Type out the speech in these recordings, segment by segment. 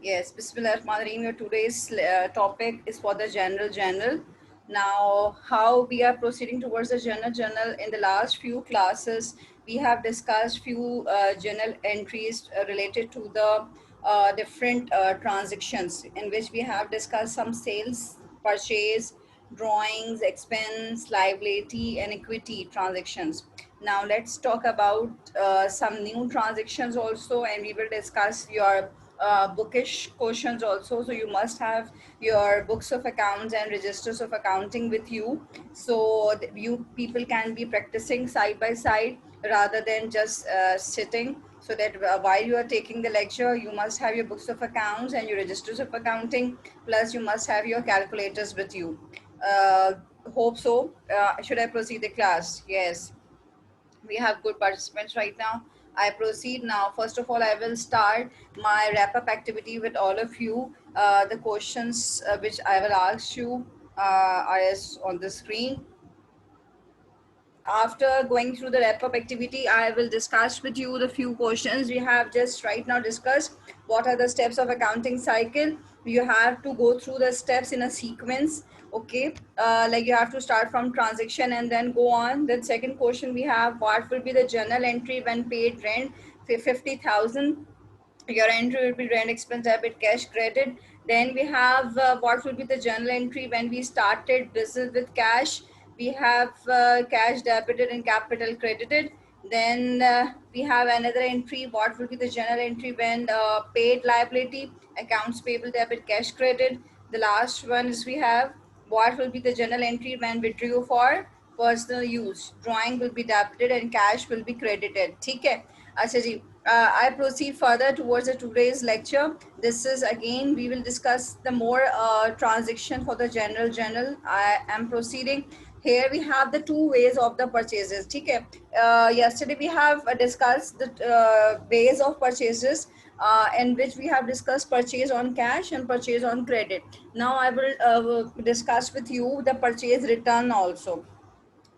Yes, Bismillahirrahmanirrahim. Your today's topic is for the general. Now, how we are proceeding towards the general. In the last few classes, we have discussed few journal entries related to the different transactions, in which we have discussed some sales, purchase, drawings, expense, liability, and equity transactions. Now, let's talk about some new transactions also, and we will discuss your bookish questions also. So you must have your books of accounts and registers of accounting with you, so you people can be practicing side by side rather than just sitting. So that while you are taking the lecture, you must have your books of accounts and your registers of accounting, plus you must have your calculators with you. uh, Hope so. Should I proceed the class? Yes, we have good participants right now. I proceed now. First of all, I will start my wrap up activity with all of you. The questions which I will ask you are as on the screen. After going through the wrap up activity, I will discuss with you the few questions we have just right now discussed. What are the steps of accounting cycle? You have to go through the steps in a sequence. Okay, like you have to start from transaction and then go on. Then second question we have, what will be the journal entry when paid rent 50,000? Your entry will be rent expense debit cash credit. Then we have what will be the journal entry when we started business with cash. We have cash debited and capital credited. Then we have another entry, what will be the journal entry when paid liability accounts payable debit cash credit. The last one is we have what will be the journal entry when withdrew for personal use. Drawing will be debited and cash will be credited. ठीक है? अच्छा जी. I proceed further towards the today's lecture. This is again we will discuss the more transaction for the general. I am proceeding. Here we have the two ways of the purchases. ठीक है? Yesterday we have discussed the ways of purchases, in which we have discussed purchase on cash and purchase on credit. Now I will discuss with you the purchase return also.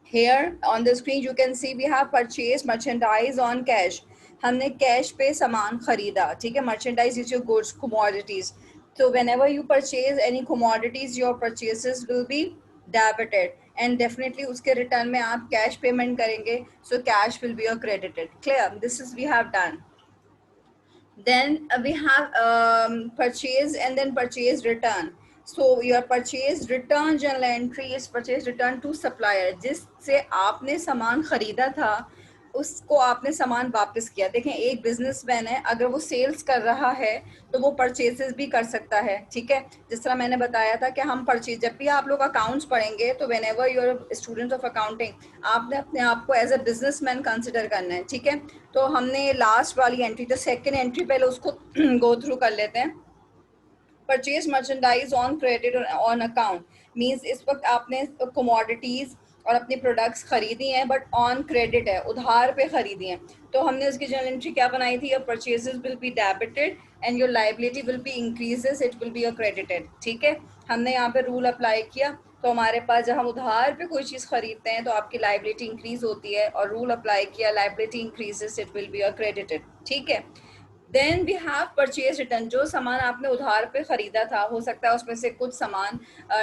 Here on the screen you can see we have purchased merchandise on cash. हमने cash पे सामान खरीदा. ठीक है? Merchandise is your goods, commodities. So whenever you purchase any commodities, your purchases will be debited, and definitely उसके return में आप cash payment करेंगे, so cash will be credited. Clear? This is we have done. Then we have purchase and then purchase return. So your purchase return journal entry is purchase return to supplier. जिससे आपने सामान खरीदा था उसको आपने सामान वापस किया. देखें, एक बिजनेसमैन है, अगर वो सेल्स कर रहा है तो वो परचेजेस भी कर सकता है. ठीक है? जिस तरह मैंने बताया था कि हम परचेज, जब भी आप लोग अकाउंट्स पढ़ेंगे तो whenever you're student of accounting, आपने अपने आप को एज अ बिजनेसमैन कंसिडर करना है. ठीक है? तो हमने लास्ट वाली एंट्री, जो सेकेंड एंट्री, पहले उसको गो थ्रू कर लेते हैं. Purchase merchandise on credit on account means इस वक्त आपने कमोडिटीज़ और अपनी प्रोडक्ट्स खरीदी हैं बट ऑन क्रेडिट है, उधार पे खरीदी हैं. तो हमने उसकी जर्नल एंट्री क्या बनाई थी? Your purchases will be debited and your liability will be increases, it will be credited. ठीक है? हमने यहाँ पे रूल अप्लाई किया. तो हमारे पास जब हम उधार पे कोई चीज़ खरीदते हैं तो आपकी लाइबिलिटी इंक्रीज होती है, और रूल अप्लाई किया, liability increases, it will be credited. ठीक है? Then we have purchase return. जो सामान आपने उधार पे ख़रीदा था, हो सकता है उसमें से कुछ सामान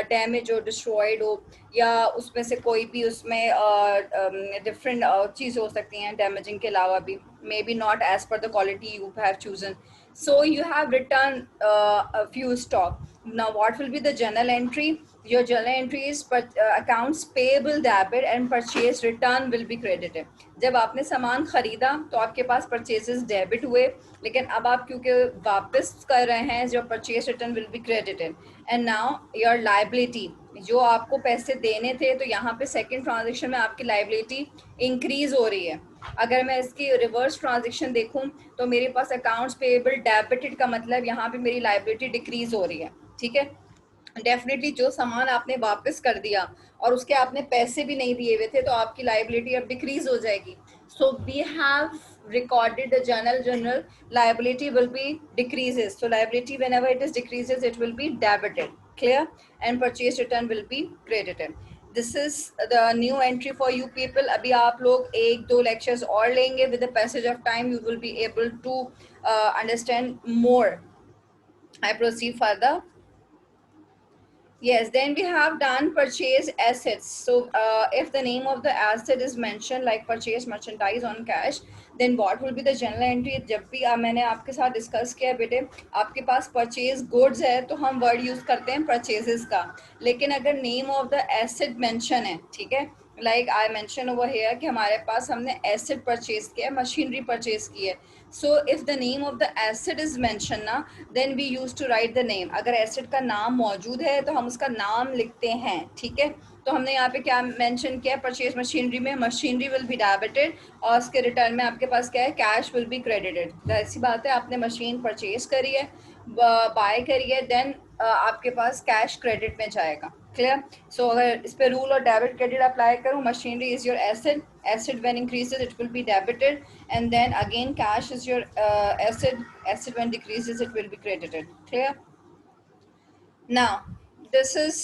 डैमेज हो, डिस्ट्रॉयड हो, या उसमें से कोई भी उसमें डिफरेंट चीज़ हो सकती हैं डैमेजिंग के अलावा भी, may be not as per the quality you have chosen. So you have written a few stock. Now what will be the journal entry? Your journal entry is accounts payable debit and purchase return will be credited. जब आपने सामान खरीदा तो आपके पास purchases debit हुए, लेकिन अब आप क्योंकि वापस कर रहे हैं, जो purchase return will be credited. And now your liability, जो आपको पैसे देने थे, तो यहाँ पे सेकंड ट्रांजेक्शन में आपकी लाइबिलिटी इंक्रीज हो रही है. अगर मैं इसकी रिवर्स ट्रांजेक्शन देखूं तो मेरे पास अकाउंट्स पेएबल डेबिटेड का मतलब यहाँ पे मेरी लाइबिलिटी डिक्रीज हो रही है. ठीक है? डेफिनेटली जो सामान आपने वापस कर दिया और उसके आपने पैसे भी नहीं दिए हुए थे, तो आपकी लाइबिलिटी अब डिक्रीज हो जाएगी. So we have recorded the general liability will be decreases. So liability whenever it is decreases, it will be debited. Clear? And purchase return will be credited. This is the new entry for you people. अभी आप लोग एक दो lectures और लेंगे. With the passage of time you will be able to understand more. I proceed further. Yes, then we have done purchase assets. So if the name of the asset is mentioned like purchase merchandise on cash, then what will be the journal entry? जब भी मैंने आपके साथ discuss किया बेटे, आपके पास purchase goods है तो हम वर्ड यूज करते हैं परचेजेस का, लेकिन अगर name of the asset mention है, ठीक है, like I mention over here कि हमारे पास हमने एसेट परचेज किया है, मशीनरी परचेज की है. So if the name of the asset is mention ना, then we use to write the name. अगर एसेट का नाम मौजूद है तो हम उसका नाम लिखते हैं, ठीक है. तो हमने यहाँ पे क्या मेंशन किया है, परचेज मशीनरी में मशीनरी विल बी डेबिटेड और उसके रिटर्न में आपके पास क्या है, कैश विल बी क्रेडिटेड. ऐसी बात है, आपने मशीन परचेज करी है, बाय करी है, देन आपके पास कैश क्रेडिट में जाएगा. क्लियर. सो अगर इस पे रूल और डेबिट क्रेडिट अप्लाई करूँ, machinery is your asset, asset when increases it will be debited, and then again cash is your asset when decreases it will be credited. Clear. Now this is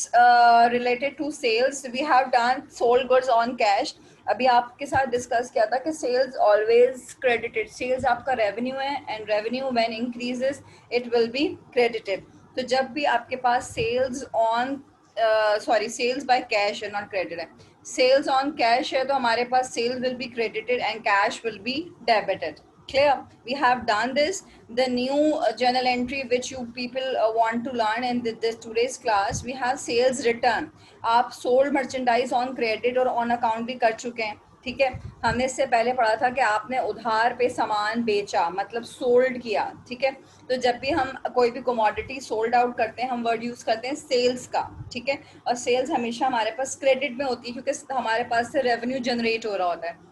related to sales. We have done sold goods on cash. अभी आपके साथ discuss किया था कि sales always credited, sales आपका revenue है and revenue when increases it will be credited. तो जब भी आपके पास sales on sales by cash है, नॉट क्रेडिट है, सेल्स ऑन कैश है तो हमारे पास sales will be credited and cash will be debited. Clear. We have done this. The new journal entry which you people want to learn in this today's class, we have sales return. आप sold merchandise on credit और on account भी कर चुके हैं, ठीक है. हमने इससे पहले पढ़ा था कि आपने उधार पे सामान बेचा, मतलब सोल्ड किया, ठीक है. तो जब भी हम कोई भी कमोडिटी सोल्ड आउट करते हैं, हम वर्ड यूज करते हैं सेल्स का, ठीक है. और सेल्स हमेशा हमारे पास क्रेडिट में होती है क्योंकि हमारे पास से रेवेन्यू जनरेट हो रहा होता है.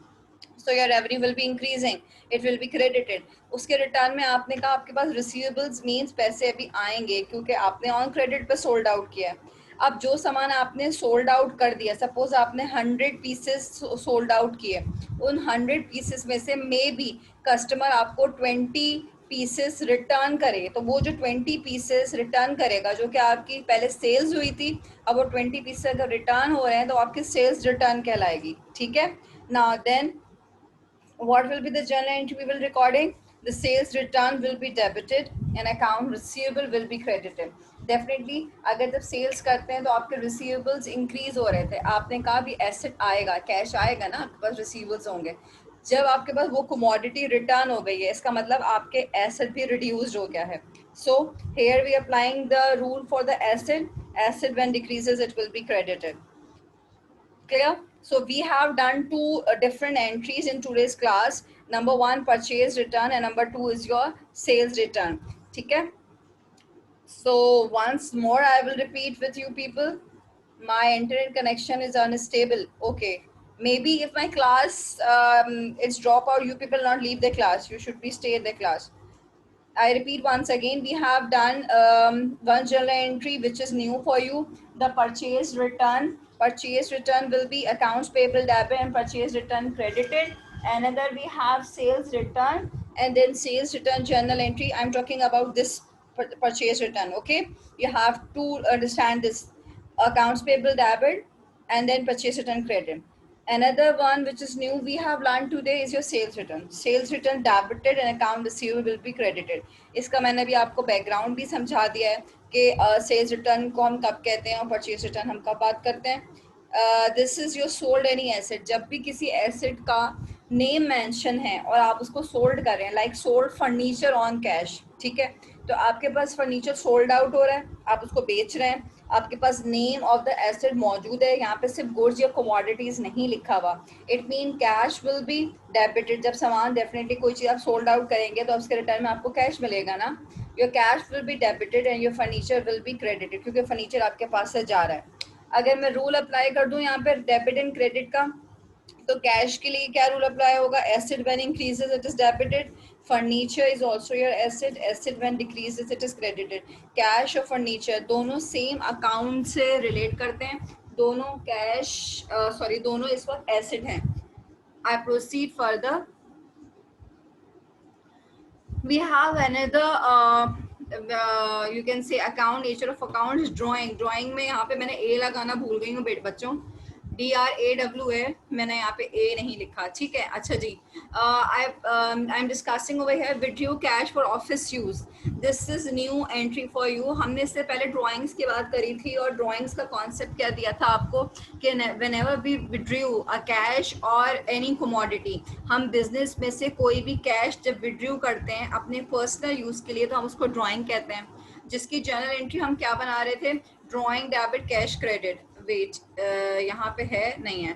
So your revenue will be increasing, it will be credited. उसके रिटर्न में आपने कहा आपके पास receivables means पैसे अभी आएंगे क्योंकि आपने ऑन क्रेडिट पे सोल्ड आउट किया है. अब जो सामान आपने सोल्ड आउट कर दिया, सपोज आपने 100 पीसेस सोल्ड आउट किए, उन 100 पीसेस में से मे बी कस्टमर आपको 20 पीसेस रिटर्न करे, तो वो जो 20 पीसेस रिटर्न करेगा जो कि आपकी पहले सेल्स हुई थी, अब वो 20 पीसेस अगर रिटर्न हो रहे हैं तो आपकी सेल्स रिटर्न कहलाएगी, ठीक है. Now then what will be the journal entry we will recording? The sales return will be debited and account receivable will be credited. Definitely अगर जब सेल्स करते हैं तो आपके रिसीवेबल्स इंक्रीज हो रहे थे, आपने कहा भी एसेट आएगा, कैश आएगा ना, आपके पास रिसीवेबल्स होंगे. जब आपके पास वो कमोडिटी रिटर्न हो गई है, इसका मतलब आपके एसेट भी रिड्यूस्ड हो गया है. So here we applying the rule for the asset, asset when decreases it will be credited. Clear? So we have done two different entries in today's class. Number one, purchase return, and number two is your sales return. Okay? So once more, I will repeat with you people. My internet connection is unstable. Okay. Maybe if my class it's drop out, you people not leave the class. You should be stay in the class. I repeat once again, we have done one journal entry which is new for you. The purchase return. Purchase return will be accounts payable debit and purchase return credited. Another we have sales return and then sales return journal entry. I'm talking about this purchase return. Okay, you have to understand this accounts payable debit and then purchase return credit. Another one which is new we have learned today is your sales return. Sales return debited and account receivable will be credited. इसका मैंने अभी आपको background भी समझा दिया है कि sales return को हम कब कहते हैं और परचेज रिटर्न हम कब बात करते हैं. This is your sold any asset. जब भी किसी एसेट का नेम मेंशन है और आप उसको सोल्ड कर रहे हैं, like sold furniture on cash, ठीक है, तो आपके पास फर्नीचर सोल्ड आउट हो रहा है, आप उसको बेच रहे हैं, आपके पास नेम ऑफ द एसेट मौजूद है, यहाँ पे सिर्फ गुड्स या कमोडिटीज नहीं लिखा हुआ. It mean cash will be debited. जब सामान डेफिनेटली कोई चीज़ आप सोल्ड आउट करेंगे तो उसके रिटर्न में आपको कैश मिलेगा ना. Your cash will be debited and your furniture will be credited क्योंकि फर्नीचर आपके पास से जा रहा है. अगर मैं रूल अप्लाई कर दूँ यहाँ पे डेबिट एंड क्रेडिट का, तो कैश के लिए क्या रूल अप्लाई होगा? Asset when increases it is debited, furniture is also your asset, asset when decreases it is credited. Cash और फर्नीचर दोनों सेम अकाउंट से रिलेट करते हैं, दोनों कैश दोनों इस वक्त एसेट हैं. I proceed further. We have another you can say account, nature of account is drawing. Drawing में यहाँ पे मैंने ए लगाना भूल गई हूँ बच्चों. DRAW है, मैंने यहाँ पे ए नहीं लिखा, ठीक है। अच्छा जी, I am discussing over here withdrew cash for office use. This is new entry for you. हमने इससे पहले ड्राइंग्स की बात करी थी और ड्राइंग्स का कॉन्सेप्ट क्या दिया था आपको कि whenever we withdrew a cash और एनी कमोडिटी, हम बिजनेस में से कोई भी कैश जब विड्रू करते हैं अपने पर्सनल यूज के लिए तो हम उसको ड्राइंग कहते हैं, जिसकी जर्नल एंट्री हम क्या बना रहे थे, drawing debit cash credit. Wait, यहाँ पे है नहीं है।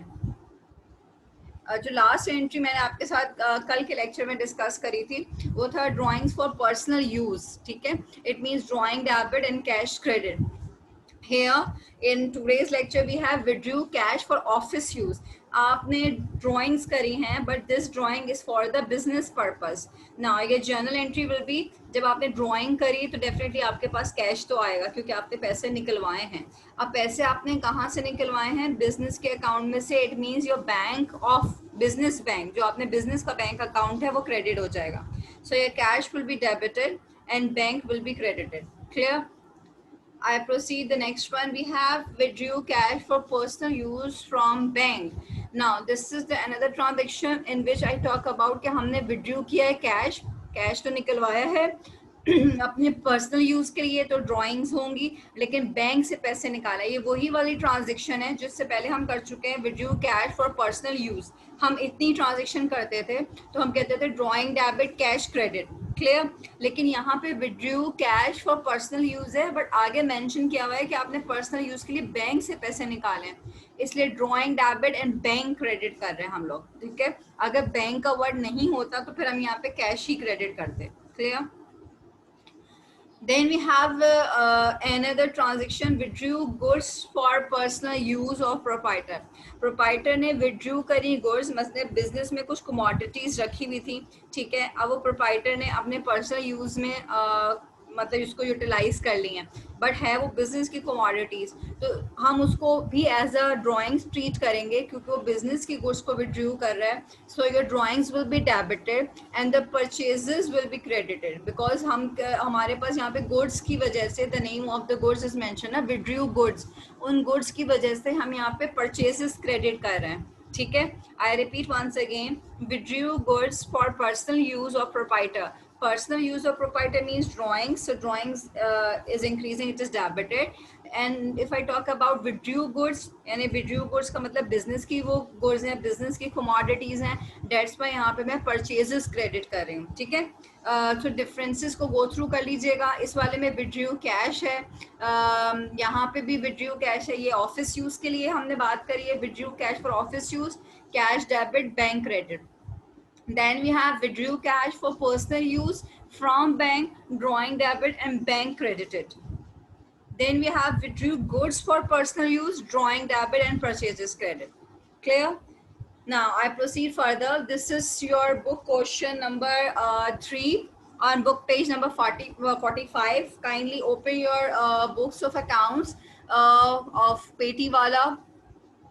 जो लास्ट एंट्री मैंने आपके साथ कल के लेक्चर में डिस्कस करी थी वो था ड्राइंग्स फॉर पर्सनल यूज, ठीक है। It means drawing debit and cash credit. Here in today's lecture we have withdrew cash for office use. आपने drawings करी हैं but this drawing is for the business purpose. Now ये journal entry will be, जब आपने drawing करी तो definitely आपके पास cash तो आएगा क्योंकि आपने पैसे निकलवाए हैं। अब पैसे आपने कहाँ से निकलवाए हैं, business के account में से। it means your bank of business bank, जो आपने business का बैंक account है वो credit हो जाएगा। So your cash will be debited and bank will be credited. Clear? I proceed the next one. We have withdrew cash for personal use from bank. Now this is the another transaction in which I talk about कि हमने withdrew किया है cash, cash तो निकलवाया है अपने personal use के लिए तो ड्राइंग्स होंगी, लेकिन बैंक से पैसे निकाला। ये वही वाली ट्रांजेक्शन है जिससे पहले हम कर चुके हैं, withdrew cash for personal use. हम इतनी ट्रांजेक्शन करते थे तो हम कहते थे drawing debit cash credit, clear. लेकिन यहाँ पे withdrew cash for personal use है बट आगे मेंशन किया हुआ है कि आपने पर्सनल यूज के लिए बैंक से पैसे निकाले, इसलिए drawing debit and bank credit कर रहे हैं हम लोग, ठीक है। अगर बैंक का वर्ड नहीं होता तो फिर हम यहाँ पे कैश ही क्रेडिट करते, clear. Then we have another transaction, withdrew goods for personal use of proprietor. Proprietor ने withdrew करी goods, मतलब business में कुछ commodities रखी हुई थी, ठीक है। अब वो proprietor ने अपने personal use में मतलब इसको यूटिलाइज कर ली हैं बट है वो बिजनेस की कमोडिटीज, तो हम उसको भी एज अ ड्राइंग्स ट्रीट करेंगे क्योंकि वो बिजनेस की गुड्स को विड्रू कर रहा है। So your drawings will be debited and the purchases will be credited because हमारे पास यहाँ पे गुड्स की वजह से the name of the goods is mention है विड्रू गुड्स, उन गुड्स की वजह से हम यहाँ पे परचेजेस क्रेडिट कर रहे हैं, ठीक है। I repeat once again, withdrew goods for personal use of proprietor. Personal use of proprietor means drawings, so drawings is increasing, it is debited. And if I talk about withdrew goods, यानी withdrew goods का मतलब business की वो goods हैं, business की commodities हैं, that's why यहाँ पे मैं purchases credit कर रही हूँ, ठीक है। तो differences को go through कर लीजिएगा। इस वाले में withdrew cash है, यहाँ पे भी withdrew cash है, ये office use के लिए हमने बात करी है, withdrew cash for office use, cash debit, bank credit. Then we have withdrew cash for personal use from bank, drawing debit and bank credited. Then we have withdrew goods for personal use, drawing debit and purchases credit. Clear? Now I proceed further. This is your book question number 3 on book page number 45. Kindly open your books of accounts of Petiwala.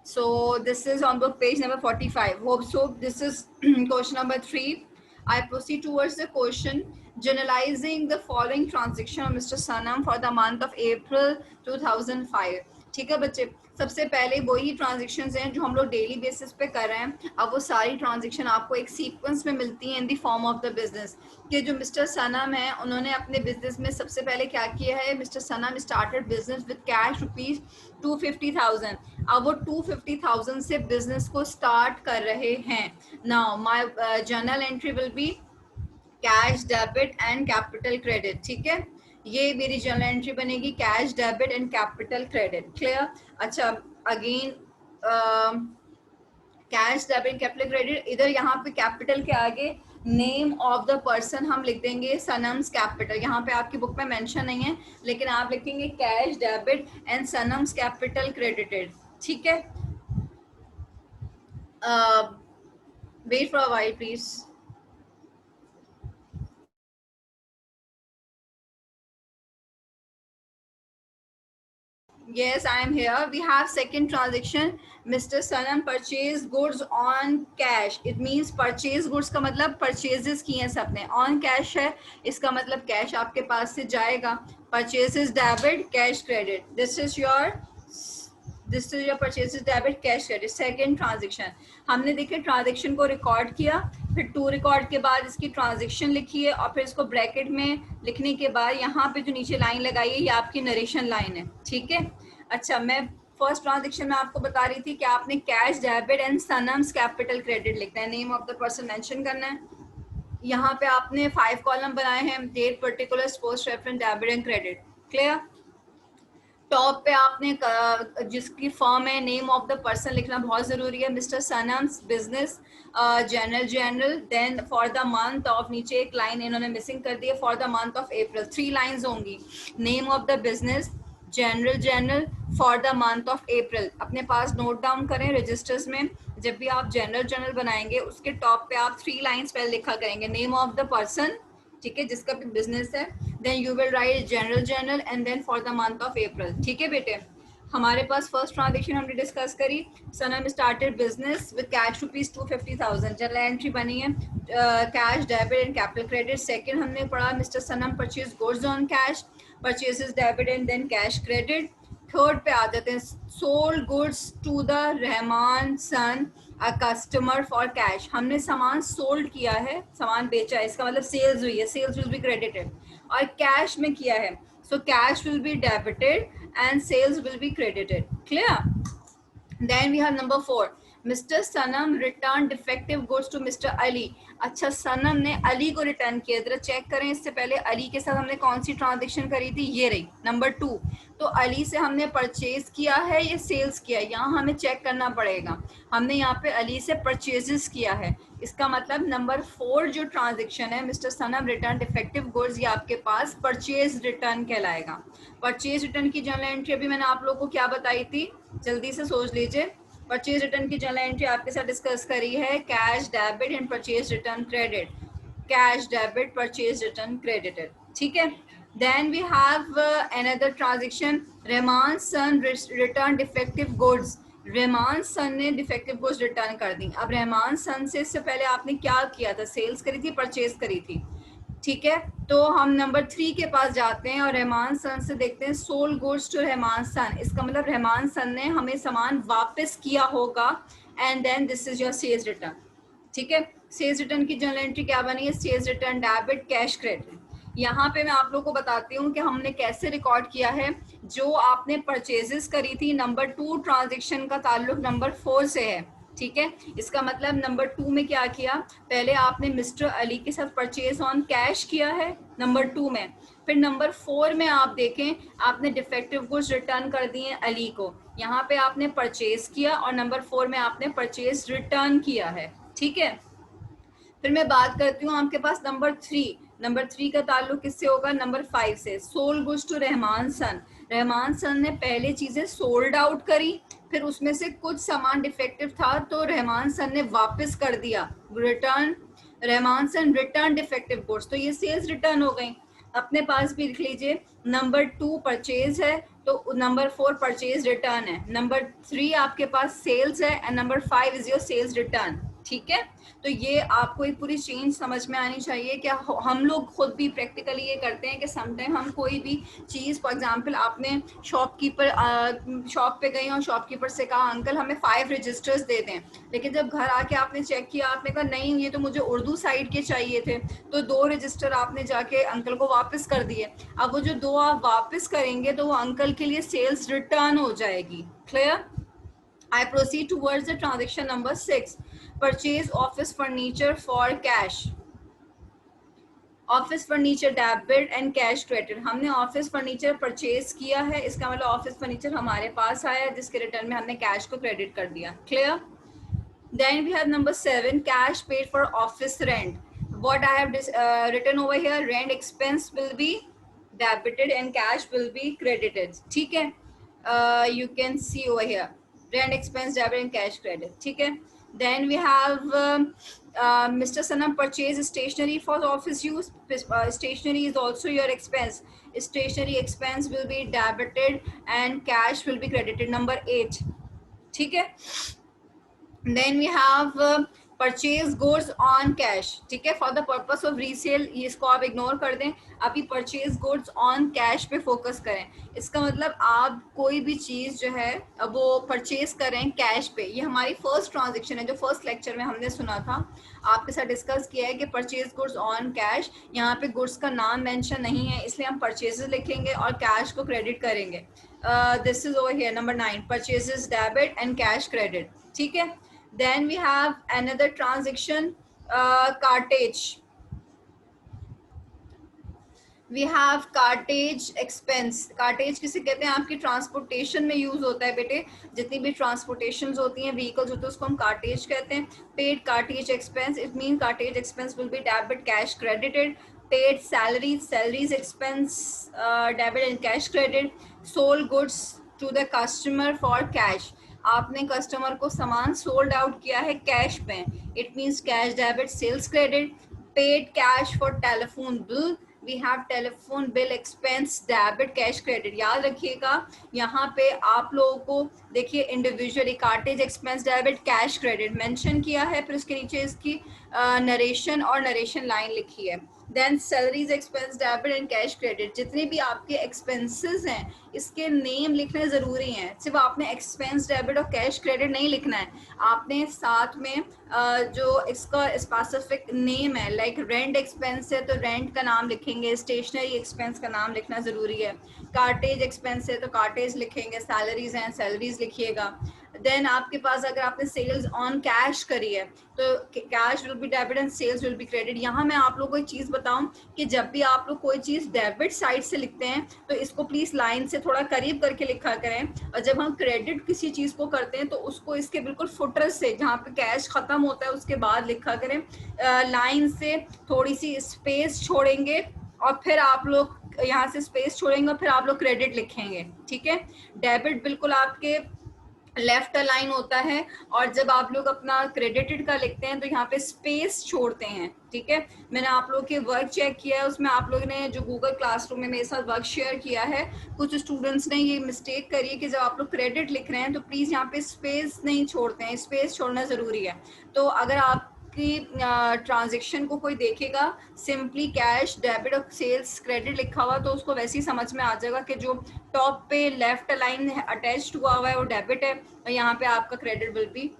So this is on book page number 45. Hope so. This is question number 3. I proceed towards the question. Generalizing the following transaction of Mr. Sanam for the month of April 2005. ठीक है बच्चे, सबसे पहले वही transactions हैं जो हम लोग डेली बेसिस पे कर रहे हैं। अब वो सारी ट्रांजेक्शन आपको एक सीक्वेंस में मिलती हैं in the form of the business. कि जो मिस्टर सनम है उन्होंने अपने बिजनेस में सबसे पहले क्या किया है, mister Sanam started business with cash rupees 250,000। अब वो 250,000 से बिजनेस को स्टार्ट कर रहे हैं। Now my journal entry will be cash debit and capital credit, ठीक है। ये मेरी जर्नल एंट्री बनेगी, cash debit and capital credit, clear. अच्छा again cash debit capital credit, इधर यहाँ पे कैपिटल के आगे नेम ऑफ द पर्सन हम लिख देंगे सनम्स कैपिटल। यहाँ पे आपकी बुक में मेंशन नहीं है लेकिन आप लिखेंगे cash debit and Sanam's capital credited, ठीक है। Wait for a while please. Yes, I am here. We have second transaction. Mr. Sanam purchase goods on cash. It means purchase goods का मतलब purchases किए हैं सबने। On cash है, इसका मतलब cash आपके पास से जाएगा। Purchases debit, cash credit. This is your this is your purchase debit cash credit. Second transaction, हमने देखे ट्रांजेक्शन को रिकॉर्ड किया, फिर टू रिकॉर्ड के बाद इसकी ट्रांजेक्शन लिखी है और फिर इसको ब्रैकेट में लिखने के बाद यहाँ पे जो नीचे लाइन लगाई है ये आपकी नरेशन लाइन है, ठीक है। अच्छा, मैं फर्स्ट ट्रांजेक्शन में आपको बता रही थी कि आपने cash debit and Sanam's capital credit लिखना है, name of the person mention करना है। यहाँ पे आपने 5 कॉलम बनाए हैं, date, particulars, post reference, debit and credit, clear. Top पे आपने जिसकी फर्म है नेम ऑफ द पर्सन लिखना बहुत जरूरी है, mister Sanam's business journal. Then for the month of, नीचे एक लाइन इन्होंने मिसिंग कर दी है, for the month of April, 3 lines होंगी, name of the business journal for the month of April. अपने पास नोट डाउन करें रजिस्टर्स में, जब भी आप जनरल बनाएंगे उसके टॉप पे आप 3 लाइंस पहले लिखा करेंगे, नेम ऑफ द पर्सन, ठीक है, जिसका भी बिजनेस है, then you will write journal and then for the month of April, ठीक है बेटे। हमारे पास फर्स्ट ट्रांजेक्शन हमने डिस्कस करी, Sanam started business with cash ₹250,000, journal entry बनी है, cash debit and capital credit. Second हमने पढ़ा mister Sanam purchase goods on cash, purchases debit and then cash credit. Third पे आ जाते हैं, sold goods to the Rahman son a customer for cash, हमने सामान सोल्ड किया है, सामान बेचा है, इसका मतलब सेल्स हुई है, सेल्स विल बी क्रेडिटेड, और कैश में किया है, so cash will be debited and sales will be credited, clear. Then we have number 4, Mr. Sanam returned defective goods to Mr. Ali। अच्छा, सनम ने अली को रिटर्न किया, जरा चेक करें, इससे पहले अली के साथ हमने कौन सी ट्रांजेक्शन करी थी, ये रही नंबर 2। तो अली से हमने परचेज किया है, ये सेल्स किया है, यहाँ हमें चेक करना पड़ेगा, हमने यहाँ पे अली से परचेजेस किया है, इसका मतलब नंबर 4 जो ट्रांजेक्शन है, मिस्टर सनम रिटर्न डिफेक्टिव गुड्स, ये आपके पास परचेज रिटर्न कहलाएगा। परचेज रिटर्न की जर्नल एंट्री अभी मैंने आप लोगों को क्या बताई थी, जल्दी से सोच लीजिए। परचेज रिटर्न की जर्नल एंट्री आपके साथ डिस्कस करी है, cash debit and purchase return credit, cash debit purchase return credited, ठीक है। Then we have another transaction, Rahman son return defective goods, Rahman son ने डिफेक्टिव गुड्स रिटर्न कर दी। अब रहमान सन से इससे पहले आपने क्या किया था, सेल्स करी थी, परचेज करी थी, ठीक है। तो हम नंबर 3 के पास जाते हैं और रहमान सन से देखते हैं, सोल्ड गुड्स टू रहमान सन, इसका मतलब रहमान सन ने हमें सामान वापस किया होगा, and then this is your sales return, ठीक है। सेल्स रिटर्न की जर्नल एंट्री क्या बनी है, sales return debit cash credit. यहाँ पे मैं आप लोगों को बताती हूँ कि हमने कैसे रिकॉर्ड किया है, जो आपने परचेजेस करी थी, नंबर 2 ट्रांजेक्शन का ताल्लुक नंबर 4 से है, ठीक है। इसका मतलब नंबर 2 में क्या किया, पहले आपने मिस्टर अली के साथ परचेज ऑन कैश किया है नंबर 2 में, फिर नंबर 4 में आप देखें आपने डिफेक्टिव गुड्स रिटर्न कर दिए अली को, यहाँ पे आपने परचेज किया और नंबर 4 में आपने परचेज रिटर्न किया है, ठीक है। फिर मैं बात करती हूँ आपके पास नंबर 3, नंबर 3 का ताल्लुक किससे होगा, नंबर 5 से, sold goods to Rahman sun, Rahman son ने पहले चीजें सोल्ड आउट करी, फिर उसमें से कुछ सामान डिफेक्टिव था तो रहमान सन ने वापस कर दिया, return, Rahman son return defective goods, तो ये सेल्स रिटर्न हो गई। अपने पास भी लिख लीजिए, नंबर 2 परचेज है तो नंबर 4 परचेज रिटर्न है, नंबर 3 आपके पास सेल्स है and number 5 is your sales return, ठीक है। तो ये आपको एक पूरी चेंज समझ में आनी चाहिए कि हम लोग खुद भी प्रैक्टिकली ये करते हैं कि समटाइम हम कोई भी चीज़, फॉर एग्जांपल आपने शॉप पे गए और शॉपकीपर से कहा अंकल हमें 5 रजिस्टर्स दे दें, लेकिन जब घर आके आपने चेक किया, आपने कहा नहीं ये तो मुझे उर्दू साइड के चाहिए थे, तो 2 रजिस्टर आपने जाके अंकल को वापस कर दिए। अब वो जो 2 आप वापस करेंगे तो वो अंकल के लिए सेल्स रिटर्न हो जाएगी, clear. I proceed towards the transaction number 6. Purchase office furniture for cash. Office furniture debit and cash credit, हमने ऑफिस फर्नीचर परचेज किया है, इसका मतलब ऑफिस फर्नीचर हमारे पास आया जिसके रिटर्न में हमने कैश को क्रेडिट कर दिया, clear. Then we have number 7, cash paid for office rent, what I have written over here, rent expense will be debited and cash will be credited, ठीक है। You can see over here rent expense debit and cash credit, ठीक है। Then we have Mr. Sanam purchase stationery for office use, stationery is also your expense, stationery expense will be debited and cash will be credited, number 8, ठीक है। Then we have purchase goods on cash, ठीक है, for the purpose of resale, इसको आप ignore कर दें, अभी purchase goods on cash पे फोकस करें। इसका मतलब आप कोई भी चीज़ जो है वो परचेज करें कैश पे। ये हमारी फर्स्ट ट्रांजेक्शन है जो फर्स्ट लेक्चर में हमने सुना था, आपके साथ डिस्कस किया है कि परचेज गुड्स ऑन कैश। यहाँ पे गुड्स का नाम मेंशन नहीं है, इसलिए हम परचेजेस लिखेंगे और कैश को क्रेडिट करेंगे। This is over here number 9, purchases debit and cash credit, ठीक है। Then we have another transaction, cartage. We have cartage expense. cartage किसे कहते हैं? आपकी ट्रांसपोर्टेशन में यूज होता है बेटे, जितनी भी ट्रांसपोर्टेशन होती हैं, व्हीकल्स होते हैं, उसको हम cartage कहते हैं। Paid cartage expense, it means cartage expense will be debit, cash credited. Paid salaries expense, debit and cash credit. Sold goods to the customer for cash, आपने कस्टमर को सामान सोल्ड आउट किया है कैश में, it means cash debit, sales credit. Paid cash for telephone bill, we have telephone bill expense debit, cash credit. याद रखिएगा यहाँ पे आप लोगों को देखिए individually cartage expense debit cash credit mention किया है, फिर उसके नीचे इसकी नरेशन और नरेशन लाइन लिखी है। Then salaries expense debit and cash credit, जितने भी आपके एक्सपेंसेस हैं इसके नेम लिखने ज़रूरी हैं। सिर्फ आपने एक्सपेंस डेबिट और कैश क्रेडिट नहीं लिखना है, आपने साथ में जो इसका स्पेसिफिक नेम है, लाइक रेंट एक्सपेंस है तो रेंट का नाम लिखेंगे, स्टेशनरी एक्सपेंस का नाम लिखना ज़रूरी है, कार्टेज एक्सपेंस है तो कार्टेज लिखेंगे, सैलरीज हैं सैलरीज लिखिएगा। देन आपके पास अगर आपने सेल्स ऑन कैश करी है तो cash will be debit and sales will be credit. यहाँ मैं आप लोगों को एक चीज़ बताऊं कि जब भी आप लोग कोई चीज़ डेबिट साइड से लिखते हैं तो इसको प्लीज़ लाइन से थोड़ा करीब करके लिखा करें, और जब हम क्रेडिट किसी चीज़ को करते हैं तो उसको इसके बिल्कुल फुटर से, जहाँ पे कैश ख़त्म होता है उसके बाद लिखा करें। लाइन से थोड़ी सी स्पेस छोड़ेंगे और फिर आप लोग यहाँ से स्पेस छोड़ेंगे और फिर आप लोग क्रेडिट लिखेंगे, ठीक है। डेबिट बिल्कुल आपके लेफ्ट अलाइन होता है, और जब आप लोग अपना क्रेडिटेड का लिखते हैं तो यहाँ पे स्पेस छोड़ते हैं, ठीक है। मैंने आप लोग के वर्क चेक किया है, उसमें आप लोग ने जो गूगल क्लासरूम में मेरे साथ वर्क शेयर किया है, कुछ स्टूडेंट्स ने ये मिस्टेक करी है कि जब आप लोग क्रेडिट लिख रहे हैं तो प्लीज़ यहाँ पे स्पेस नहीं छोड़ते हैं, स्पेस छोड़ना ज़रूरी है। तो अगर आप कि ट्रांजेक्शन को कोई देखेगा सिंपली कैश डेबिट और सेल्स क्रेडिट लिखा हुआ तो उसको वैसे ही समझ में आ जाएगा कि जो टॉप पे लेफ्ट लाइन अटैच्ड हुआ हुआ है वो डेबिट है, और यहाँ पे आपका क्रेडिट विल बी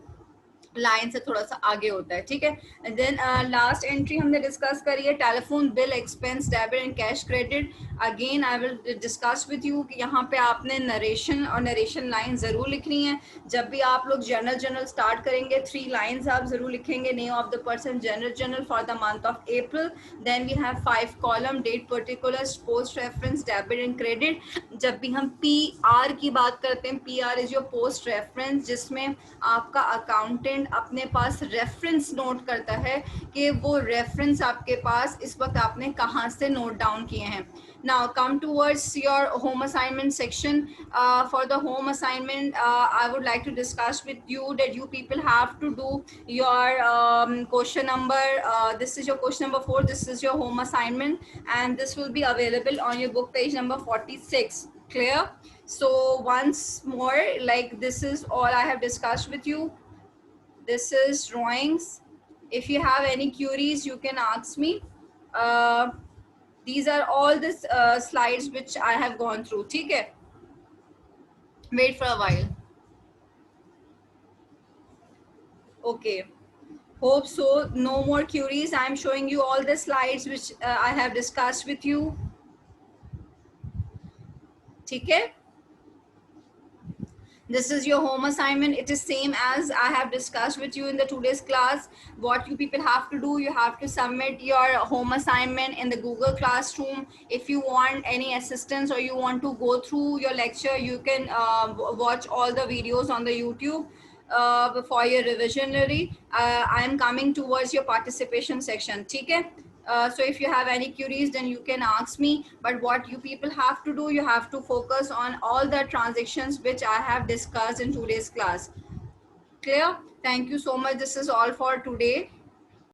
लाइन से थोड़ा सा आगे होता है, ठीक है। देन लास्ट एंट्री हमने डिस्कस करी है telephone bill expense debit and cash credit. Again I will discuss with you कि यहाँ पे आपने नरेशन और नरेशन लाइन ज़रूर लिखनी है। जब भी आप लोग जर्नल स्टार्ट करेंगे 3 लाइन्स आप ज़रूर लिखेंगे, name of the person, journal for the month of April, then we have 5 column, date particulars, post reference, debit and credit. जब भी हम PR की बात करते हैं, PR is your post reference, जिसमें आपका अकाउंटेंट अपने पास रेफरेंस नोट करता है कि वो रेफरेंस आपके पास इस वक्त आपने कहाँ से नोट डाउन किए हैं। Now come towards your home assignment section. For the home assignment, I would like to discuss with you that you people have to do your question number. This is your question number 4. This is your home assignment, and this will be available on your book page number 46. Clear? So once more, like this is all I have discussed with you. This is drawings. If you have any queries, you can ask me. These are all the slides which I have gone through. ठीक है? Wait for a while. Okay. Hope so. No more queries. I am showing you all the slides which I have discussed with you. ठीक है? This is your home assignment. It is same as I have discussed with you in the today's class. What you people have to do, you have to submit your home assignment in the Google Classroom. If you want any assistance or you want to go through your lecture, you can watch all the videos on the YouTube for your revisionary. I am coming towards your participation section. ठीक है? So if you have any queries, then you can ask me. But what you people have to do, you have to focus on all the transactions which I have discussed in today's class. Clear? Thank you so much. This is all for today.